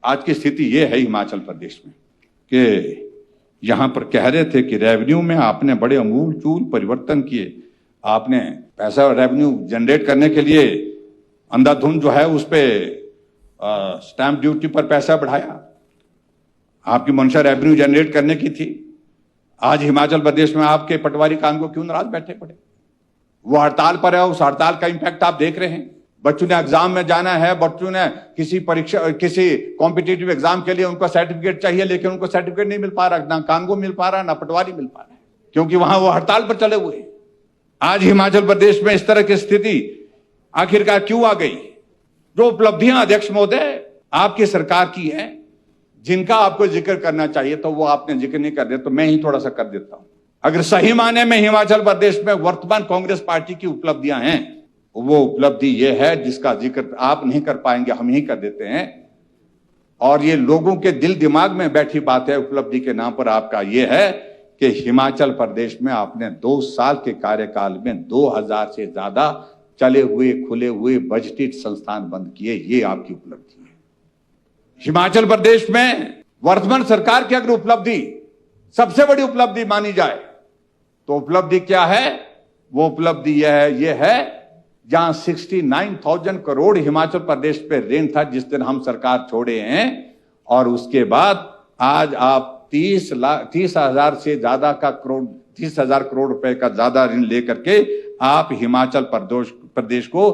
आज की स्थिति ये है हिमाचल प्रदेश में कि यहां पर कह रहे थे कि रेवेन्यू में आपने बड़े अमूलचूल परिवर्तन किए। आपने पैसा रेवेन्यू जनरेट करने के लिए अंधाधुंध जो है उस पे स्टैंप ड्यूटी पर पैसा बढ़ाया। आपकी मंशा रेवेन्यू जनरेट करने की थी। आज हिमाचल प्रदेश में आपके पटवारी कानून क्यों नाराज बैठे पड़े? वो हड़ताल पर है, उस हड़ताल का इंपैक्ट आप देख रहे हैं। बच्चों ने एग्जाम में जाना है, बच्चों ने किसी परीक्षा किसी कॉम्पिटिटिव एग्जाम के लिए उनको सर्टिफिकेट चाहिए, लेकिन उनको सर्टिफिकेट नहीं मिल पा रहा, ना कानून मिल पा रहा, ना पटवारी मिल पा रहा है, क्योंकि वहां वो हड़ताल पर चले हुए। आज हिमाचल प्रदेश में इस तरह की स्थिति आखिरकार क्यों आ गई? जो उपलब्धियां अध्यक्ष महोदय आपकी सरकार की है, जिनका आपको जिक्र करना चाहिए तो वो आपने जिक्र नहीं कर दिया, तो मैं ही थोड़ा सा कर देता हूं। अगर सही माने में हिमाचल प्रदेश में वर्तमान कांग्रेस पार्टी की उपलब्धियां हैं, वो उपलब्धि ये है जिसका जिक्र आप नहीं कर पाएंगे, हम ही कर देते हैं। और ये लोगों के दिल दिमाग में बैठी बात है। उपलब्धि के नाम पर आपका ये है कि हिमाचल प्रदेश में आपने 2 साल के कार्यकाल में 2000 से ज्यादा चले हुए खुले हुए बजटेड संस्थान बंद किए। ये आपकी उपलब्धि है। हिमाचल प्रदेश में वर्तमान सरकार की अगर उपलब्धि सबसे बड़ी उपलब्धि मानी जाए तो उपलब्धि क्या है? वो उपलब्धि ये है जहां 69,000 करोड़ हिमाचल प्रदेश पे ऋण था जिस दिन हम सरकार छोड़े हैं, और उसके बाद आज आप 30,000 से ज्यादा का 30,000 करोड़ रुपए का ज्यादा ऋण लेकर के आप हिमाचल प्रदेश को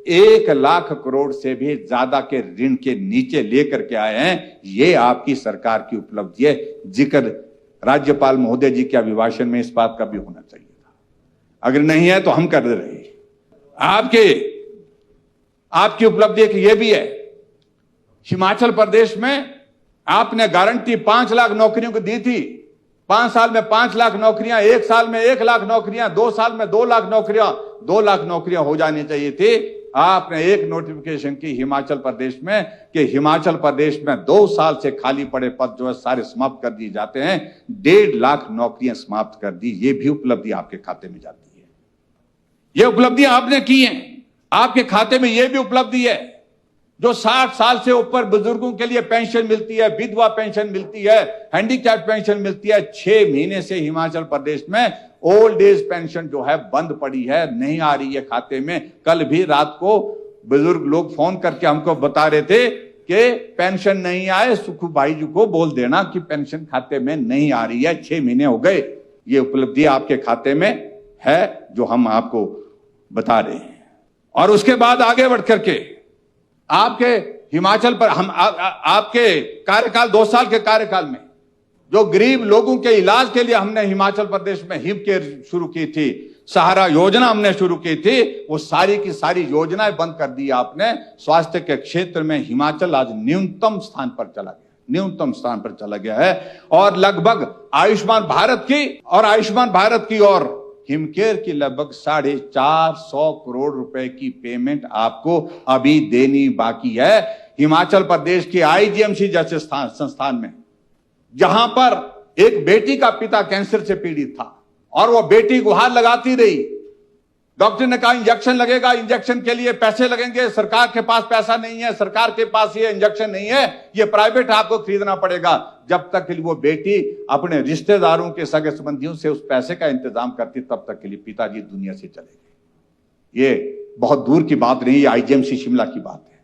1 लाख करोड़ से भी ज्यादा के ऋण के नीचे लेकर के आए हैं। ये आपकी सरकार की उपलब्धि है। जिक्र राज्यपाल महोदय जी के अभिभाषण में इस बात का भी होना चाहिए था। अगर नहीं है तो हम कर रहे हैं। आपकी उपलब्धि एक ये भी है, हिमाचल प्रदेश में आपने गारंटी 5 लाख नौकरियों को दी थी। 5 साल में 5 लाख नौकरियां, 1 साल में 1 लाख नौकरियां, 2 साल में 2 लाख नौकरियां, 2 लाख नौकरियां हो जानी चाहिए थी। आपने एक नोटिफिकेशन की हिमाचल प्रदेश में कि हिमाचल प्रदेश में 2 साल से खाली पड़े पद जो है सारे समाप्त कर दिए जाते हैं। 1.5 लाख नौकरियां समाप्त कर दी। ये भी उपलब्धि आपके खाते में जाती है। ये उपलब्धियां आपने की हैं। आपके खाते में यह भी उपलब्धि है जो 60 साल से ऊपर बुजुर्गों के लिए पेंशन मिलती है, विधवा पेंशन मिलती है, हैंडीकैप पेंशन मिलती है। 6 महीने से हिमाचल प्रदेश में ओल्ड एज पेंशन जो है बंद पड़ी है, नहीं आ रही है खाते में। कल भी रात को बुजुर्ग लोग फोन करके हमको बता रहे थे कि पेंशन नहीं आए, सुखू भाई जी को बोल देना कि पेंशन खाते में नहीं आ रही है, 6 महीने हो गए। ये उपलब्धि आपके खाते में है जो हम आपको बता रहे हैं। और उसके बाद आगे बढ़ करके आपके हिमाचल पर हम आपके कार्यकाल 2 साल के कार्यकाल में जो गरीब लोगों के इलाज के लिए हमने हिमाचल प्रदेश में हिम केयर शुरू की थी, सहारा योजना हमने शुरू की थी, वो सारी की सारी योजनाएं बंद कर दी आपने। स्वास्थ्य के क्षेत्र में हिमाचल आज न्यूनतम स्थान पर चला गया, न्यूनतम स्थान पर चला गया है। और लगभग आयुष्मान भारत की और हिमकेयर की लगभग 450 करोड़ रुपए की पेमेंट आपको अभी देनी बाकी है। हिमाचल प्रदेश की आईजीएमसी जैसे संस्थान में, जहां पर एक बेटी का पिता कैंसर से पीड़ित था और वो बेटी गुहार लगाती रही, डॉक्टर ने कहा इंजेक्शन लगेगा, इंजेक्शन के लिए पैसे लगेंगे, सरकार के पास पैसा नहीं है, सरकार के पास ये इंजेक्शन नहीं है, ये प्राइवेट आपको खरीदना पड़ेगा। जब तक के लिए वो बेटी अपने रिश्तेदारों के सगे संबंधियों से उस पैसे का इंतजाम करती, तब तक के लिए पिताजी दुनिया से चले गए। ये बहुत दूर की बात नहीं, ये आईजीएमसी शिमला की बात है।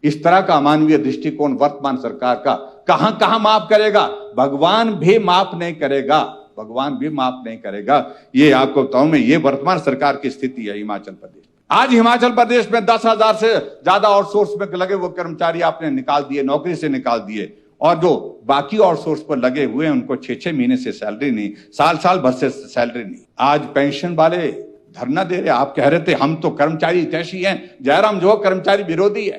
इस तरह का अमानवीय दृष्टिकोण वर्तमान सरकार का कहां कहां माफ करेगा? भगवान भी माफ नहीं करेगा, भगवान भी माफ नहीं करेगा। ये आपको बताऊं मैं, ये वर्तमान सरकार की स्थिति है हिमाचल प्रदेश। आज हिमाचल प्रदेश में 10,000 से ज्यादा आउटसोर्स में लगे वो कर्मचारी आपने निकाल दिए, नौकरी से निकाल दिए। और जो बाकी आउटसोर्स पर लगे हुए हैं उनको 6-6 महीने से सैलरी नहीं, साल भर से सैलरी नहीं। आज पेंशन वाले धरना दे रहे। आप कह रहे थे हम तो कर्मचारी हितैषी हैं। जयराम जो कर्मचारी विरोधी है।